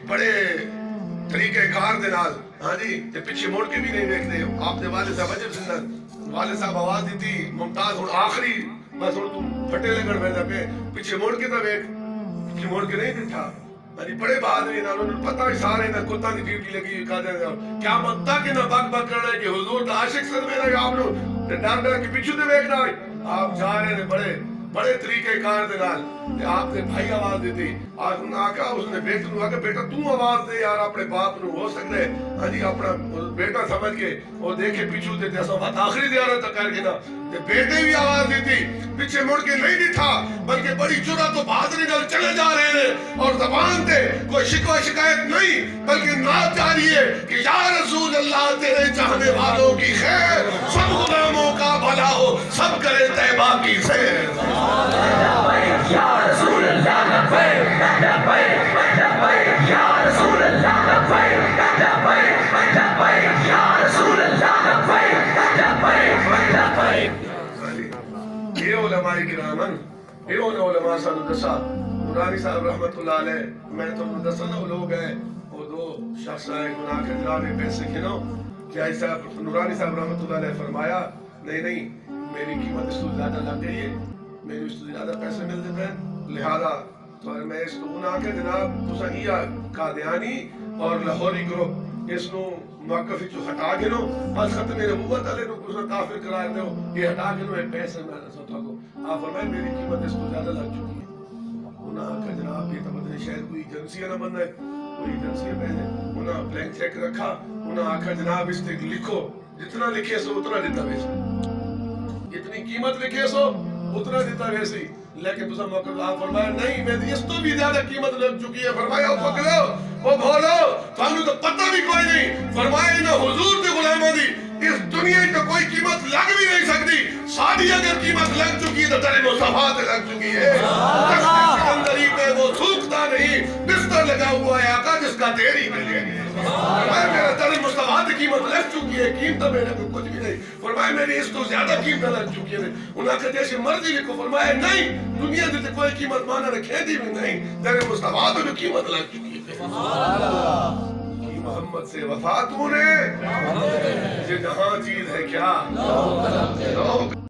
بڑے طریقے کار دے نال ہاں جی تے پیچھے مڑ کے بھی نہیں دیکھتے. آپ نے والد صاحب عجب زندہ والد صاحب آواز دیتی ممتاز ہوں آخری بس ہوں تم پھٹے لگڑ میں پہ پیچھے مڑ کے تو ویک پیچھے مڑ کے نہیں دیکھا. بڑے بہادری نال انہوں پتہ ہی سارے نہ کتا دی ڈیوٹی لگی کہا دے کیا مت تک نہ بک بک کرنا کہ حضور دا عاشق سن میرا آپ لو تے ڈر ڈر کے پیچھے تے ویکھنا آپ جا رہے نے بڑے بڑے طریقے کار دے نال تے آپ نے بھائی آواز دیتی آج انہوں نے آکھا اس نے بیٹے نو آکھا بیٹا تو آواز دے یار اپنے باپ نو ہو سکتا ہے ہاں جی اپنا بیٹا سمجھ کے وہ دیکھے پیچھے تے اساں بات آخری زیارت کر کے نا تے بیٹے بھی آواز دیتی پیچھے مڑ کے نہیں ڈٹھا بلکہ بڑی جرأت و بہادری نال چلے جا رہے ہیں اور زبان تے کوئی شکوہ شکایت نہیں بلکہ نعت جاری ہے کہ یا رسول اللہ تیرے چاہنے والوں کی خیر سب غلاموں کا بھلا ہو سب کرے طیبہ کی سیر. یا رسول اللہ لبیک لبیک لبیک یا رسول اللہ لبیک لبیک لبیک یا رسول اللہ لبیک لبیک لبیک. یہ علماء کرامن یہ علماء صاحب دسا نورانی صاحب رحمت اللہ علیہ میں تو دسنا وہ لوگ ہیں وہ دو شخص آئے گناہ کے دلال میں پیسے کھنو کیا صاحب نورانی صاحب رحمت اللہ علیہ فرمایا نہیں میری قیمت اس کو زیادہ لگ گئی ہے میری اس کو زیادہ پیسے ملتے ہیں لہذا تو میں اس کو گناہ کے جناب تسانیہ قادیانی اور لاہوری گروپ اس کو موقف جو ہٹا کے نو بس ختم نبوت علیہ نو کچھ کافر قرار دو یہ ہٹا کے نو پیسے میں سوتا کو آپ فرمائیں میری قیمت اس کو زیادہ لگ چکی ہے. انہاں کا جناب یہ تمدن شاید کوئی ایجنسی نہ بن ہے کوئی ایجنسی پہلے انہاں بلینک چیک رکھا انہاں آکھا جناب اس تے لکھو جتنا لکھے سو اتنا دیتا ویسے جتنی قیمت لکھے سو اتنا دیتا ویسے لیکن دوسرا موقع آپ فرمایا نہیں میں اس تو بھی زیادہ قیمت لگ چکی ہے. فرمایا وہ پکڑو وہ بولو تانوں تو پتہ بھی کوئی نہیں. فرمایا نہ حضور دے غلاموں دی اس دنیا تو کوئی قیمت لگ بھی نہیں سکتی ساری اگر قیمت لگ چکی ہے تو تیرے مصطفیٰ تے لگ چکی ہے. سکندری پہ وہ تھوکتا نہیں بستر لگا ہوا ہے آقا جس کا تیری ملے فرمایا میرا تیرے مصطفیٰ تے قیمت لگ چکی ہے قیمت میرے کو کچھ بھی نہیں. فرمایا میری اس تو زیادہ قیمت لگ چکی ہے. انہاں کہ جیسے مرضی لکھو فرمایا نہیں دنیا دے کوئی قیمت مانا رکھے دی بھی نہیں تیرے مصطفیٰ تو قیمت لگ چکی ہے. کی محمد سے وفا تو نے یہ جہاں چیز ہے کیا